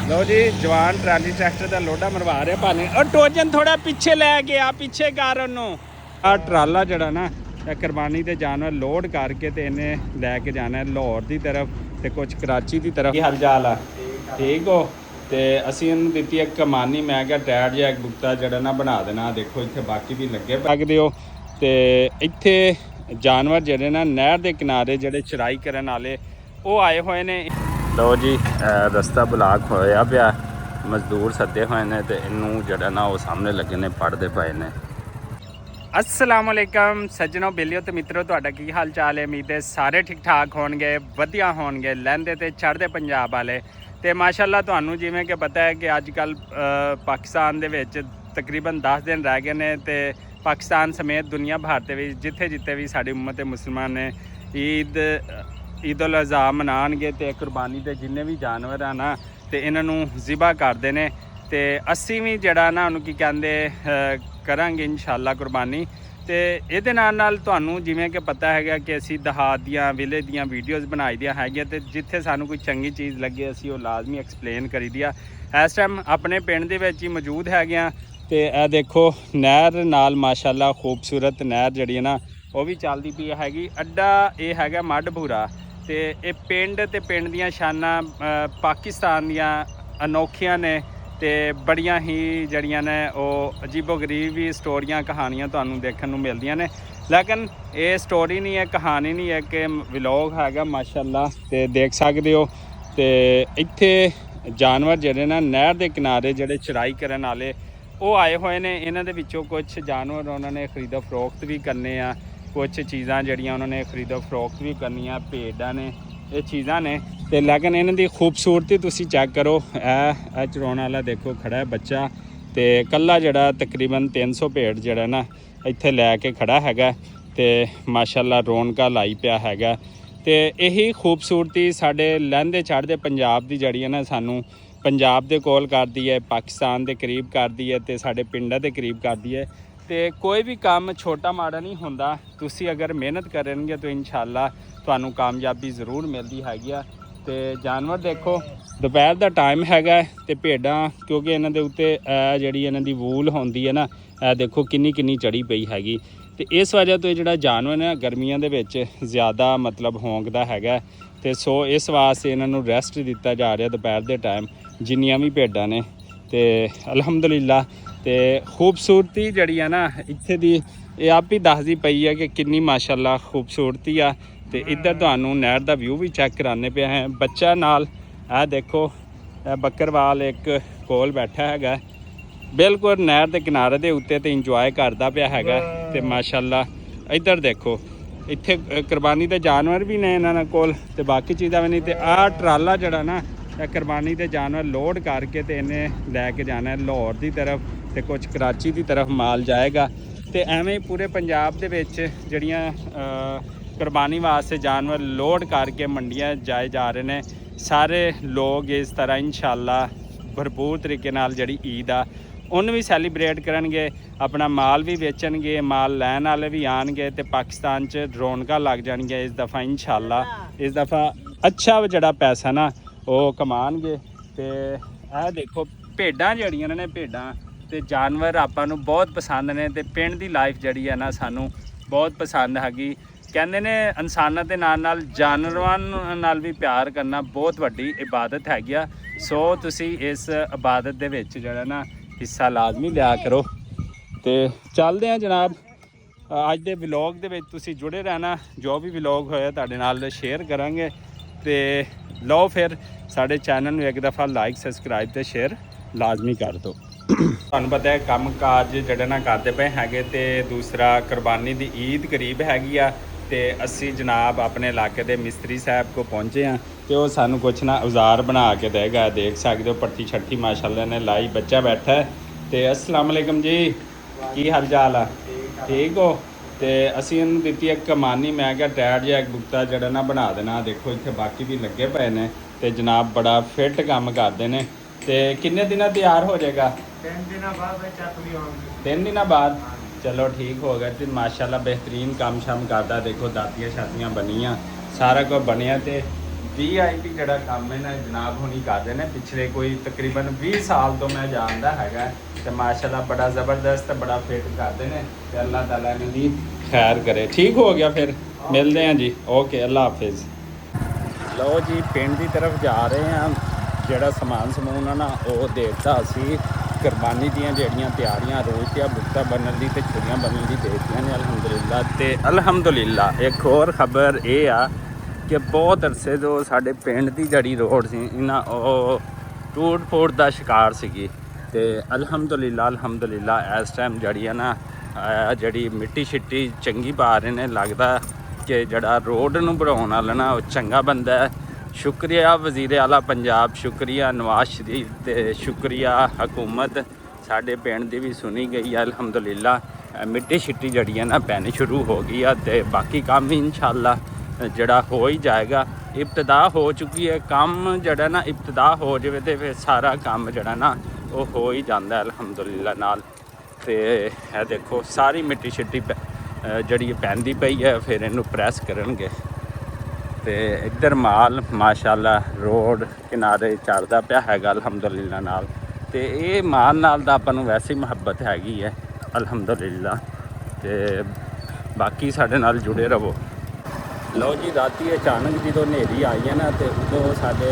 लो जी जवान trolley tractor का लोडा मरवा रहे भाने और टोजन थोड़ा पीछे लै गया पीछे कर आ ट्राला जड़ा ना कुरबानी के जानवर लोड करके तो इन्हें लैके जाना लाहौर की तरफ तो कुछ कराची की तरफ। हाल चाल आ ठीक हो तो असी इन्हूं दित्ती एक कमानी मैं क्या टैर जिहा एक बुकता जड़ा ना बना देना। देखो इत्थे बाकी भी लगे सकते हो तो इत्थे जानवर जड़े ना नहर के किनारे जड़े चराई करन वाले वो आए हुए ने। लो जी रस्ता ब्लॉक होया पिया मजदूर सदे हुए ने तो इनू जड़ा ना वो सामने लगे ने पढ़ते पे ने। अस्सलामुअलैकुम सज्जनों बेलियो तो मित्रों तुहाडा की हाल चाल है। उम्मीद है सारे ठीक ठाक होणगे वधिया होणगे लहंदे ते चढ़दे पंजाब वाले। तो माशाअल्लाह तुहानू जिवें कि पता है कि अजकल पाकिस्तान दे विच तकरीबन 10 दिन रह गए ने ते पाकिस्तान समेत दुनिया भर दे विच जिथे जिथे भी साडी उम्मत मुसलमान ने ईद उल अज़हा मनाणगे ते कुरबानी दे जिन्ने भी जानवर आ ना तो इन्हों ज़िबा करते हैं तो असी भी जड़ा ना उन्होंने की कहते करांगे इंशाअल्लाह कुरबानी। तो ये तुहानू जिमें कि पता है कि असी देहात दियाँ विलेज दियाँ वीडियोज़ बनाई दियाँ है तो जिथे सानू कोई चंगी चीज़ लगे असी वो लाजमी एक्सप्लेन करी दिया। इस टाइम अपने पिंड दे विच ही मौजूद है तो यह देखो नहर नाल माशाअल्लाह खूबसूरत नहर जड़ी है ना वो भी चलती पई हैगी। अड्डा ये है मडभूरा तो ये पिंड ते पिंड दियां शाना पाकिस्तान दियां अनोखियां ने ते बड़ियां ही जड़ियां ने वो अजीबो गरीब भी स्टोरियां कहानियां तुहानू देखने को मिलदियां ने। लेकिन ये स्टोरी नहीं है कहानी नहीं है कि व्लॉग हैगा माशाअल्लाह ते देख सकते हो। तो इत्थे जानवर जड़े ना नहर के किनारे जड़े चराई करन वाले वो आए हुए ने। इन्हां दे विचों कुछ जानवर उन्होंने खरीदो फरोख्त भी करने आ कुछ चीज़ां जड़ियां उन्होंने खरीदो फरोख्त भी करनियां भेडां ने ये चीज़ां ने ते लेकिन इन्हां दी खूबसूरती तुसी चेक करो। ए चराउण वाला देखो खड़ा है बच्चा ते कल्ला जड़ा तकरीबन 300 भेड़ जड़ा ना इत्थे लैके खड़ा हैगा ते माशाअल्लाह रौनकां लाई पिया हैगा। ते यही खूबसूरती साडे लहंदे चढ़दे पंजाब दी जड़ी है ना सानू पंजाब दे कोल करदी है पाकिस्तान दे करीब करदी है ते साडे पिंडां दे करीब करदी है। तो कोई भी काम छोटा माड़ा नहीं होंदा तुसी अगर मेहनत करेंगे तो इंशाअल्लाह तुहानू कामयाबी ज़रूर मिलती हैगी। तो जानवर देखो दोपहर का टाइम हैगा तो भेडां क्योंकि इन्हां दे उत्ते जिहड़ी इन्हां दी वूल होंदी है ना देखो किन्नी किन्नी चढ़ी पई हैगी। तो इस वजह तो जिहड़ा जानवर है गर्मियां दे विच ज़्यादा मतलब होंगदा हैगा तो सो इस वास्ते इन्हां रेस्ट दिता जा रहा दोपहर के टाइम जिन्नियां भी भेडां ने। तो अलहमदुलिल्लाह तो खूबसूरती जड़ी है ना इत्थे दी ये आप ही दसदी पई है कि किन्नी माशाअल्लाह खूबसूरती आ। तो इधर तुहानू नहर का व्यू भी चेक कराने पे हैं बच्चा नाल। आ देखो बकरवाल एक कोल बैठा हैगा बिल्कुल नहर के किनारे के उत्ते तो इंजॉय करता पिया हैगा। तो माशाअल्लाह इधर देखो इत्थे कुरबानी के जानवर भी ने इन्हां कोल ते बाकी चीज़ां भी नहीं। तो आ ट्राला जड़ा ना कुरबानी के जानवर लोड करके तो इन्हें लैके जाना लाहौर की तरफ तो कुछ कराची की तरफ माल जाएगा। तो एवें ही पूरे पंजाब दे विच जड़ियां कुरबानी वास्ते जानवर लोड करके मंडियां जाए जा रहे हैं। सारे लोग इस तरह इंशाअल्लाह भरपूर तरीके नाल जड़ी ईद आ उन्होंने भी सैलीब्रेट करनगे अपना माल भी बेचणगे माल लैन वाले भी आएंगे तो पाकिस्तान च रौनकां लग जाएंगे इस दफ़ा इंशाअल्लाह। इस दफ़ा अच्छा जड़ा पैसा ना वो कमाणगे। तो यह देखो भेडां जड़ियां ने भेडां तो जानवर आपां नूं बहुत पसंद ने तो पिंड दी लाइफ जड़ी है ना सानू बहुत पसंद हैगी। कहंदे ने इंसानां दे नाल जानवरां नाल भी प्यार करना बहुत वड्डी इबादत हैगी आ। सो तुसी इस इबादत दे विच जड़ा ना हिस्सा लाजमी लिया करो। तो चलते हैं जनाब अज दे व्लॉग दे विच तुसी जुड़े रहना जो भी व्लॉग होया तुहाडे नाल शेयर करांगे। तो लो फिर साडे चैनल नूं एक दफ़ा लाइक सबसक्राइब तो शेयर लाजमी कर दो। तुहानूं पता है काम काज जड़े ना करते पे हैगे तो दूसरा कुरबानी दी ईद करीब हैगी आ। तो असी जनाब अपने इलाके के मिस्त्री साहब को पहुँचे हैं तो वह सानू कुछ ना औजार बना के देगा। देख सकते हो पट्टी छट्टी माशाअल्लाह ने लाई बच्चा बैठा है। तो अस्सलाम वालेकुम जी की हाल चाल आ ठीक हो। तो असी इन्हूं दित्ती एक कमानी मैं क्या टैर जिहा एक बुकता जड़ा ना बना देना। देखो इत्थे बाकी भी लगे पे ने तो जनाब बड़ा फिट काम करते हैं। तो किन्ने दिन तैयार हो जाएगा 3 दिन बाद चलो ठीक हो गया। तो माशाअल्लाह बेहतरीन काम शाम करता देखो दातियाँ शातियाँ बनिया सारा कुछ बनया तो VIP ਜਿਹੜਾ ਕੰਮ ਹੈ ਨਾ ਜਨਾਬ ਹੁਣੀ ਕਰਦੇ ਨੇ ਪਿਛਲੇ ਕੋਈ ਤਕਰੀਬਨ 20 ਸਾਲ ਤੋਂ ਮੈਂ ਜਾਣਦਾ ਹੈਗਾ ਤੇ ਮਾਸ਼ਾਅੱਲਾ ਬੜਾ ਜ਼ਬਰਦਸਤ ਬੜਾ ਫਿੱਟ ਕਰਦੇ ਨੇ ਤੇ ਅੱਲਾਹ ਤਾਲਾ ਇਹਨਾਂ ਦੀ ਖੈਰ ਕਰੇ। ਠੀਕ ਹੋ ਗਿਆ ਫਿਰ ਮਿਲਦੇ ਹਾਂ ਜੀ। ਓਕੇ ਅੱਲਾਹ ਹਾਫਿਜ਼। ਲਓ ਜੀ ਪਿੰਡ ਦੀ ਤਰਫ ਜਾ ਰਹੇ ਹਾਂ। ਜਿਹੜਾ ਸਮਾਨ ਸਮੂਨ ਆ ਨਾ ਉਹ ਦੇਤਾ ਅਸੀਂ ਕੁਰਬਾਨੀ ਦੀਆਂ ਜਿਹੜੀਆਂ ਤਿਆਰੀਆਂ ਰੋਜ਼ ਦੀਆਂ ਬੁੱਤਾਂ ਬਣਨ ਦੀ ਤੇ ਛੁਰੀਆਂ ਬਣਨ ਦੀ ਦੇ ਦਿੱਤੀਆਂ ਨੇ ਅਲਹਮਦੁਲਿਲਾ। ਤੇ ਅਲਹਮਦੁਲਿਲਾ ਇੱਕ ਹੋਰ ਖਬਰ ਇਹ ਆ ਕਿ ਬਹੁਤ ਅਰਸੇ ਤੋਂ ਸਾਡੇ ਪਿੰਡ ਦੀ ਜਿਹੜੀ ਰੋਡ ਸੀ ਇਹਨਾਂ ਉਹ ਟੂਟ ਫੋਟ ਦਾ ਸ਼ਿਕਾਰ ਸੀਗੀ ਤੇ ਅਲਹਮਦੁਲਿਲਾ ਇਸ ਟਾਈਮ ਜਿਹੜੀ ਆ ਨਾ ਜਿਹੜੀ ਮਿੱਟੀ ਛਿੱਟੀ ਚੰਗੀ ਪਾ ਰਹੇ ਨੇ। ਲੱਗਦਾ ਕਿ ਜਿਹੜਾ ਰੋਡ ਨੂੰ ਬਣਾਉਣ ਵਾਲਾ ਨਾ ਉਹ ਚੰਗਾ ਬੰਦਾ ਹੈ। ਸ਼ੁਕਰੀਆ ਵਜ਼ੀਰ ਆਲਾ ਪੰਜਾਬ, ਸ਼ੁਕਰੀਆ ਨਵਾਜ਼ ਸ਼ਰੀਫ ਤੇ ਸ਼ੁਕਰੀਆ ਹਕੂਮਤ। ਸਾਡੇ ਪਿੰਡ ਦੀ ਵੀ ਸੁਣੀ ਗਈ ਹੈ ਅਲਹਮਦੁਲਿਲਾ। ਮਿੱਟੀ ਛਿੱਟੀ ਜਿਹੜੀ ਹੈ ਨਾ ਪੈਣੀ ਸ਼ੁਰੂ ਹੋ ਗਈ ਆ ਤੇ ਬਾਕੀ ਕੰਮ ਵੀ ਇਨਸ਼ਾਅੱਲਾ ਜਿਹੜਾ ਹੋ ਹੀ ਜਾਏਗਾ। ਇਬਤਦਾ ਹੋ ਚੁੱਕੀ ਹੈ ਕੰਮ ਜਿਹੜਾ ਨਾ ਇਬਤਦਾ ਹੋ ਜਾਵੇ ਤੇ ਫਿਰ ਸਾਰਾ ਕੰਮ ਜਿਹੜਾ ਨਾ ਉਹ ਹੋ ਹੀ ਜਾਂਦਾ ਅਲਹਮਦੁਲਿਲਾ ਨਾਲ। ਤੇ ਇਹ ਦੇਖੋ ਸਾਰੀ ਮਿੱਟੀ ਛਿੱਟੀ ਜਿਹੜੀ ਪੈਂਦੀ ਪਈ ਹੈ ਫਿਰ ਇਹਨੂੰ ਪ੍ਰੈਸ ਕਰਨਗੇ। ਤੇ ਇੱਧਰ ਮਾਲ ਮਾਸ਼ਾਅੱਲਾ ਰੋਡ ਕਿਨਾਰੇ ਚੜਦਾ ਪਿਆ ਹੈਗਾ ਅਲਹਮਦੁਲਿਲਾ ਨਾਲ। ਤੇ ਇਹ ਮਾਲ ਨਾਲ ਤਾਂ ਆਪਾਂ ਨੂੰ ਵੈਸੇ ਹੀ ਮੁਹੱਬਤ ਹੈਗੀ ਹੈ ਅਲਹਮਦੁਲਿਲਾ। ਤੇ ਬਾਕੀ ਸਾਡੇ ਨਾਲ ਜੁੜੇ ਰਹੋ। ਲਓ ਜੀ ਰਾਤੀ ਅਚਾਨਕ ਜਦੋਂ ਹਨੇਰੀ ਆਈ ਹੈ ਨਾ ਤੇ ਉਦੋਂ ਸਾਡੇ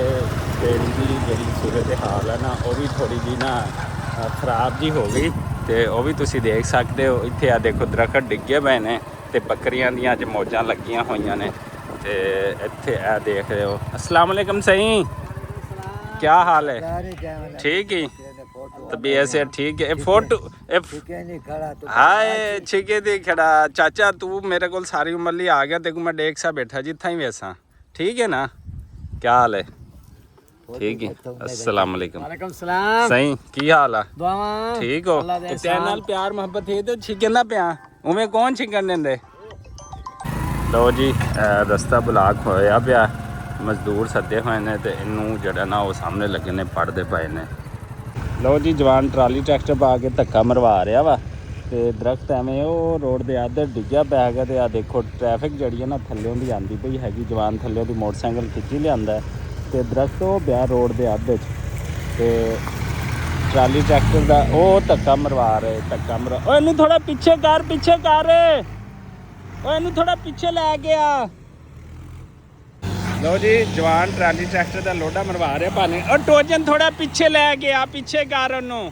ਪਿੰਡ ਦੀ ਜਿਹੜੀ ਸੂਰਤ ਹਾਲ ਹੈ ਨਾ ਉਹ ਵੀ ਥੋੜ੍ਹੀ ਜਿਹੀ ਨਾ ਖਰਾਬ ਜੀ ਹੋ ਗਈ ਤੇ ਉਹ ਵੀ ਤੁਸੀਂ ਦੇਖ ਸਕਦੇ ਹੋ। ਇੱਥੇ ਆ ਦੇਖੋ ਦਰਖਤ ਡਿੱਗੇ ਪਏ ਨੇ ਤੇ ਬੱਕਰੀਆਂ ਦੀਆਂ ਅੱਜ ਮੌਜਾਂ ਲੱਗੀਆਂ ਹੋਈਆਂ ਨੇ। ਤੇ ਇੱਥੇ ਇਹ ਦੇਖ ਰਹੇ ਹੋ। अस्सलाम वालेकुम सही क्या हाल है? ठीक ही तबीयत से ठीक है। फोटो हाय छिके दी खड़ा चाचा तू मेरे को सारी उम्र ਲਈ ਆ ਗਿਆ देखो मैं देख सा बैठा जिथा ही वैसा ठीक है ना? क्या हाल है? ठीक है अस्सलाम वालेकुम सही की हाल है? ठीक हो ਤੇ ਤੇਰੇ ਨਾਲ ਪਿਆਰ ਮੁਹੱਬਤ ਹੈ ਤੇ ਛਿਕਣਾ ਪਿਆ ਉਵੇਂ ਕੌਣ ਛਿਕਣ ਦਿੰਦੇ। ਲਓ ਜੀ ਰਸਤਾ ਬਲਾਕ ਹੋਇਆ ਪਿਆ। ਮਜ਼ਦੂਰ ਸੱਦੇ ਹੋਏ ਨੇ ਤੇ ਇਹਨੂੰ ਜਿਹੜਾ ਨਾ ਉਹ ਸਾਹਮਣੇ ਲੱਗੇ ਨੇ ਪੜਦੇ ਪਏ ਨੇ। ਲਓ ਜੀ ਜਵਾਨ ਟਰਾਲੀ ਟਰੈਕਟਰ ਪਾ ਕੇ ਧੱਕਾ ਮਰਵਾ ਰਿਹਾ ਵਾ ਤੇ ਦਰਖਤ ਐਵੇਂ ਉਹ ਰੋਡ ਦੇ ਅੱਧ ਡਿੱਗਿਆ ਪਿਆ ਹੈਗਾ। ਤੇ ਆ ਦੇਖੋ ਟ੍ਰੈਫਿਕ ਜਿਹੜੀ ਹੈ ਨਾ ਥੱਲਿਓਂ ਦੀ ਆਉਂਦੀ ਪਈ ਹੈਗੀ। ਜਵਾਨ ਥੱਲਿਓਂ ਦੀ ਮੋਟਰਸਾਈਕਲ ਖਿੱਚੀ ਲਿਆਂਦਾ ਤੇ ਦਰਖਤ ਉਹ ਪਿਆ ਰੋਡ ਦੇ ਅੱਧ 'ਚ ਤੇ ਟਰਾਲੀ ਟਰੈਕਟਰ ਦਾ ਉਹ ਧੱਕਾ ਮਰਵਾ ਰਹੇ ਓ ਇਹਨੂੰ ਥੋੜਾ ਪਿੱਛੇ ਕਰ ਓ ਇਹਨੂੰ ਥੋੜਾ ਪਿੱਛੇ ਲੈ ਗਿਆ। ਲਓ ਜੀ ਜਵਾਨ ਟਰਾਲੀ ਟਰੈਕਟਰ ਦਾ ਲੋਡਾ ਮਰਵਾ ਰਿਹਾ ਭਾਨੇ। ਉਹ ਟੋਚਨ ਥੋੜਾ ਪਿੱਛੇ ਲੈ ਗਿਆ ਪਿੱਛੇ ਕਰ ਉਹਨੂੰ।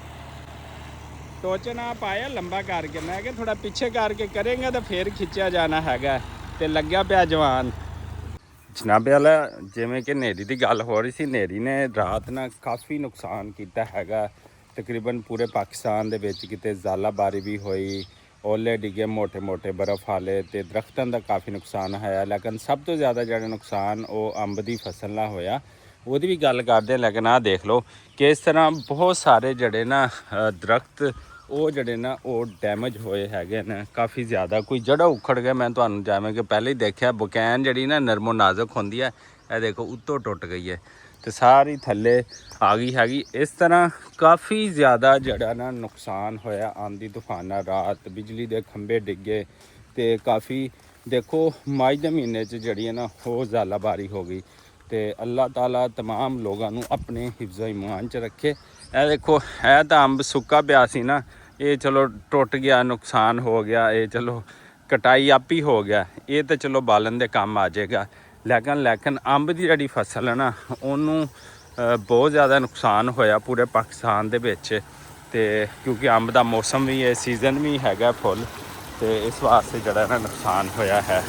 ਟੋਚਨ ਆ ਪਾਇਆ ਲੰਬਾ ਕਰਕੇ ਮੈਂ ਕਿਹਾ ਥੋੜਾ ਪਿੱਛੇ ਕਰਕੇ ਕਰੇਗਾ ਤਾਂ ਫੇਰ ਖਿੱਚਿਆ ਜਾਣਾ ਹੈਗਾ ਤੇ ਲੱਗਿਆ ਪਿਆ ਜਵਾਨ। ਜਨਾਬੇ ਵਾਲਾ ਜਿਵੇਂ ਕਿ ਹਨੇਰੀ ਦੀ ਗੱਲ ਹੋ ਰਹੀ ਸੀ ਹਨੇਰੀ ਨੇ ਰਾਤ ਨਾਲ ਕਾਫੀ ਨੁਕਸਾਨ ਕੀਤਾ ਹੈਗਾ। ਤਕਰੀਬਨ ਪੂਰੇ ਪਾਕਿਸਤਾਨ ਦੇ ਵਿੱਚ ਕਿਤੇ ਜ਼ਾਲਾਬਾਰੀ ਵੀ ਹੋਈ, ਓਲੇ ਡਿੱਗੇ ਮੋਟੇ ਮੋਟੇ ਬਰਫ਼ ਵਾਲੇ ਤੇ ਦਰਖਤਾਂ ਦਾ ਕਾਫੀ ਨੁਕਸਾਨ ਹੋਇਆ। ਲੇਕਿਨ ਸਭ ਤੋਂ ਜ਼ਿਆਦਾ ਜਿਹੜਾ ਨੁਕਸਾਨ ਉਹ ਅੰਬ ਦੀ ਫਸਲ ਨਾਲ ਹੋਇਆ। ਉਹਦੀ ਵੀ ਗੱਲ ਕਰਦੇ ਲੇਕਿਨ ਆਹ ਦੇਖ ਲਓ ਕਿ ਇਸ ਤਰ੍ਹਾਂ ਬਹੁਤ ਸਾਰੇ ਜਿਹੜੇ ਨਾ ਦਰਖਤ ਉਹ ਜਿਹੜੇ ਨਾ ਉਹ ਡੈਮੇਜ ਹੋਏ ਹੈਗੇ ਨੇ ਕਾਫੀ ਜ਼ਿਆਦਾ। ਕੋਈ ਜੜਾ ਉਖੜ ਗਿਆ। ਮੈਂ ਤੁਹਾਨੂੰ ਜਿਵੇਂ ਕਿ ਪਹਿਲੇ ਹੀ ਦੇਖਿਆ ਬਕੈਨ ਜਿਹੜੀ ਨਾ ਨਰਮੋ ਨਾਜ਼ੁਕ ਹੁੰਦੀ ਹੈ ਇਹ ਦੇਖੋ ਉੱਤੋਂ ਟੁੱਟ ਗਈ ਹੈ ਤੇ ਸਾਰੀ ਥੱਲੇ ਆ ਗਈ ਹੈਗੀ। ਇਸ ਤਰ੍ਹਾਂ ਕਾਫੀ ਜ਼ਿਆਦਾ ਜਿਹੜਾ ਨਾ ਨੁਕਸਾਨ ਹੋਇਆ ਆਂधी ਤੂਫਾਨਾਂ ਰਾਤ ਬਿਜਲੀ ਦੇ ਖੰਭੇ ਡਿੱਗੇ ਤੇ ਕਾਫੀ ਦੇਖੋ ਮਈ ਦੇ ਮਹੀਨੇ 'ਚ ਜਿਹੜੀ ਹੈ ਨਾ ਉਹ ਜ਼ਾਲਾਬਾਰੀ ਹੋ ਗਈ। ਤੇ ਅੱਲਾਹ ਤਾਲਾ तमाम ਲੋਕਾਂ ਨੂੰ ਆਪਣੇ ਹਿਫਜ਼ੋ ਈਮਾਨ 'ਚ ਰੱਖੇ। ਇਹ ਦੇਖੋ ਇਹ ਤਾਂ ਅੰਬ ਸੁੱਕਾ ਪਿਆ ਸੀ ਨਾ ਇਹ ਚਲੋ ਟੁੱਟ ਗਿਆ ਨੁਕਸਾਨ ਹੋ ਗਿਆ ਇਹ ਚਲੋ ਕਟਾਈ ਆਪੀ ਹੋ ਗਿਆ ਇਹ ਤਾਂ ਚਲੋ ਬਾਲਣ ਦੇ ਕੰਮ ਆ ਜਾਏਗਾ। ਲੇਕਿਨ ਅੰਬ ਦੀ ਜਿਹੜੀ ਫਸਲ ਹੈ ਨਾ ਉਹਨੂੰ ਬਹੁਤ ਜ਼ਿਆਦਾ ਨੁਕਸਾਨ ਹੋਇਆ ਪੂਰੇ ਪਾਕਿਸਤਾਨ ਦੇ ਵਿੱਚ। ਤੇ ਕਿਉਂਕਿ ਅੰਬ ਦਾ ਮੌਸਮ ਵੀ ਹੈ ਸੀਜ਼ਨ ਵੀ ਹੈਗਾ ਫੁੱਲ ਤੇ ਇਸ ਵਾਸਤੇ ਜਿਹੜਾ ਨਾ ਨੁਕਸਾਨ ਹੋਇਆ ਹੈ।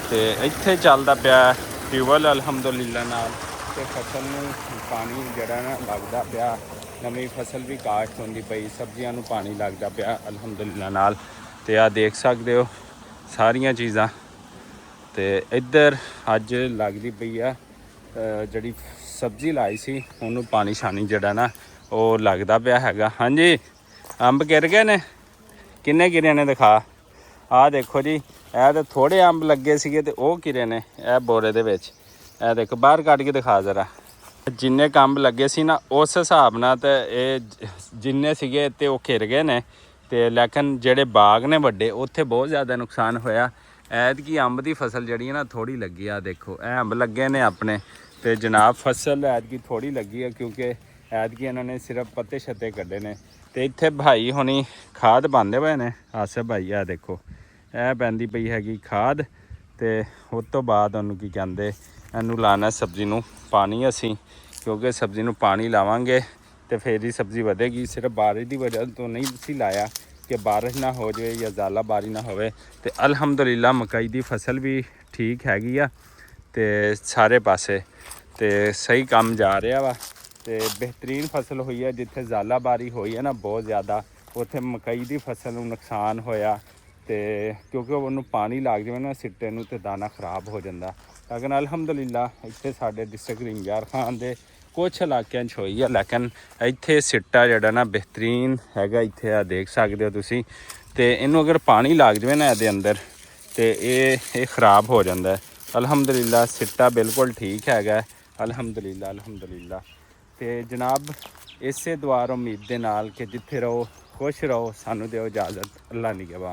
ਤੇ ਇੱਥੇ ਚੱਲਦਾ ਪਿਆ ਟਿਊਬਵੈੱਲ ਅਲਹਮਦੁਲਿਲਾ ਨਾਲ ਤੇ ਫਸਲ ਨੂੰ ਪਾਣੀ ਜਿਹੜਾ ਨਾ ਲੱਗਦਾ ਪਿਆ। ਨਵੀਂ ਫਸਲ ਵੀ ਕਾਸ਼ਤ ਹੁੰਦੀ ਪਈ ਸਬਜ਼ੀਆਂ ਨੂੰ ਪਾਣੀ ਲੱਗਦਾ ਪਿਆ ਅਲਹਮਦੁਲਿਲਾ ਨਾਲ। ਤੇ ਆ ਦੇਖ ਸਕਦੇ ਹੋ ਸਾਰੀਆਂ ਚੀਜ਼ਾਂ। ਤੇ ਇੱਧਰ ਅੱਜ ਲੱਗਦੀ ਪਈ ਆ ਜਿਹੜੀ ਸਬਜ਼ੀ ਲਾਈ ਸੀ ਉਹਨੂੰ ਪਾਣੀ ਛਾਣੀ ਜਿਹੜਾ ਨਾ ਉਹ ਲੱਗਦਾ ਪਿਆ ਹੈਗਾ। ਹਾਂਜੀ ਅੰਬ ਗਿਰ ਗਏ ਨੇ ਕਿੰਨੇ ਗਿਰੇ ਨੇ ਦਿਖਾ। ਆਹ ਦੇਖੋ ਜੀ ਇਹ ਤਾਂ ਥੋੜ੍ਹੇ ਅੰਬ ਲੱਗੇ ਸੀਗੇ ਤੇ ਉਹ ਗਿਰੇ ਨੇ ਇਹ ਬੋਰੇ ਦੇ ਵਿੱਚ। ਇਹ ਦੇਖੋ ਬਾਹਰ ਕੱਢ ਕੇ ਦਿਖਾ ਜ਼ਰਾ। ਜਿੰਨੇ ਅੰਬ ਲੱਗੇ ਸੀ ਨਾ ਉਸ ਹਿਸਾਬ ਨਾਲ ਤਾਂ ਇਹ ਜਿੰਨੇ ਸੀਗੇ ਤੇ ਉਹ ਖਿਰ ਗਏ ਨੇ। ਤੇ ਲੇਕਿਨ ਜਿਹੜੇ ਬਾਗ ਨੇ ਵੱਡੇ ਉੱਥੇ ਬਹੁਤ ਜ਼ਿਆਦਾ ਨੁਕਸਾਨ ਹੋਇਆ। ਐਤਕੀ ਅੰਬ ਦੀ ਫਸਲ ਜਿਹੜੀ ਹੈ ਨਾ ਥੋੜ੍ਹੀ ਲੱਗੀ ਆ ਦੇਖੋ ਇਹ ਅੰਬ ਲੱਗੇ ਨੇ ਆਪਣੇ ਤੇ ਜਨਾਬ ਫਸਲ ਐਤਕੀ ਥੋੜੀ ਲੱਗੀ ਹੈ ਕਿਉਂਕਿ ਐਤਕੀ ਇਹਨਾਂ ਨੇ ਸਿਰਫ ਪੱਤੇ ਛੱਤੇ ਕੱਢੇ ਨੇ। ਤੇ ਇੱਥੇ ਭਾਈ ਹੁਣੀ ਖਾਦ ਪਾਉਂਦੇ ਪਏ ਨੇ। ਆਸਿਫ ਭਾਈ ਆ ਦੇਖੋ, ਇਹ ਪੈਂਦੀ ਪਈ ਹੈਗੀ ਖਾਦ। ਤੇ ਉਸ ਤੋਂ ਬਾਅਦ ਉਹਨੂੰ ਕੀ ਕਹਿੰਦੇ, ਇਹਨੂੰ ਲਾਣਾ ਸਬਜ਼ੀ ਨੂੰ ਪਾਣੀ ਅਸੀਂ, ਕਿਉਂਕਿ ਸਬਜ਼ੀ ਨੂੰ ਪਾਣੀ ਲਾਵਾਂਗੇ ਤੇ ਫਿਰ ਹੀ ਸਬਜ਼ੀ ਵਧੇਗੀ। ਸਿਰਫ ਬਾਰਿਸ਼ ਦੀ ਵਜ੍ਹਾ ਤੋਂ ਨਹੀਂ ਸੀ ਲਾਇਆ ਕਿ ਬਾਰਿਸ਼ ਨਾ ਹੋ ਜਾਵੇ ਜਾਂ ਜ਼ਿਆਦਾ ਬਾਰਿਸ਼ ਨਾ ਹੋਵੇ। ਤੇ ਅਲਹਮਦੁਲਿਲਾ ਮਕਈ ਦੀ ਫਸਲ ਵੀ ਠੀਕ ਹੈਗੀ ਆ ਤੇ ਸਾਰੇ ਪਾਸੇ ਤੇ ਸਹੀ ਕੰਮ ਜਾ ਰਿਹਾ ਵਾ। ਤੇ ਬਿਹਤਰੀਨ ਫਸਲ ਹੋਈ ਹੈ। ਜਿੱਥੇ ਜ਼ਾਲਾਬਾਰੀ ਹੋਈ ਹੈ ਨਾ ਬਹੁਤ ਜ਼ਿਆਦਾ, ਉੱਥੇ ਮਕਈ ਦੀ ਫਸਲ ਨੂੰ ਨੁਕਸਾਨ ਹੋਇਆ। ਤੇ ਕਿਉਂਕਿ ਉਹਨੂੰ ਪਾਣੀ ਲੱਗ ਜਾਵੇ ਨਾ ਸਿੱਟੇ ਨੂੰ, ਤੇ ਦਾਣਾ ਖਰਾਬ ਹੋ ਜਾਂਦਾ। ਲੇਕਿਨ ਅਲਹਮਦੁਲਿਲਾ ਇੱਥੇ ਸਾਡੇ ਡਿਸਟ੍ਰਿਕਟ ਰਿੰਗਾਰ ਖਾਨ ਦੇ ਕੁਛ ਇਲਾਕਿਆਂ 'ਚ ਹੋਈ ਹੈ, ਲੇਕਿਨ ਇੱਥੇ ਸਿੱਟਾ ਜਿਹੜਾ ਨਾ ਬਿਹਤਰੀਨ ਹੈਗਾ। ਇੱਥੇ ਆ ਦੇਖ ਸਕਦੇ ਹੋ ਤੁਸੀਂ। ਤੇ ਇਹਨੂੰ ਅਗਰ ਪਾਣੀ ਲੱਗ ਜਾਵੇ ਨਾ ਇਹਦੇ ਅੰਦਰ, ਤੇ ਇਹ ਖਰਾਬ ਹੋ ਜਾਂਦਾ। ਅਲਹਮਦੁਲਿਲਾ ਸਿੱਟਾ ਬਿਲਕੁਲ ਠੀਕ ਹੈਗਾ। ਅਲਹਮਦੁਲਿਲਾ। ਤੇ ਜਨਾਬ ਇਸੇ ਦੁਆਰ ਉਮੀਦ ਦੇ ਨਾਲ ਕਿ ਜਿੱਥੇ ਰਹੋ ਖੁਸ਼ ਰਹੋ। ਸਾਨੂੰ ਦਿਓ ਇਜਾਜ਼ਤ। ਅੱਲਾ ਨਿਗਹਿਬਾਨ।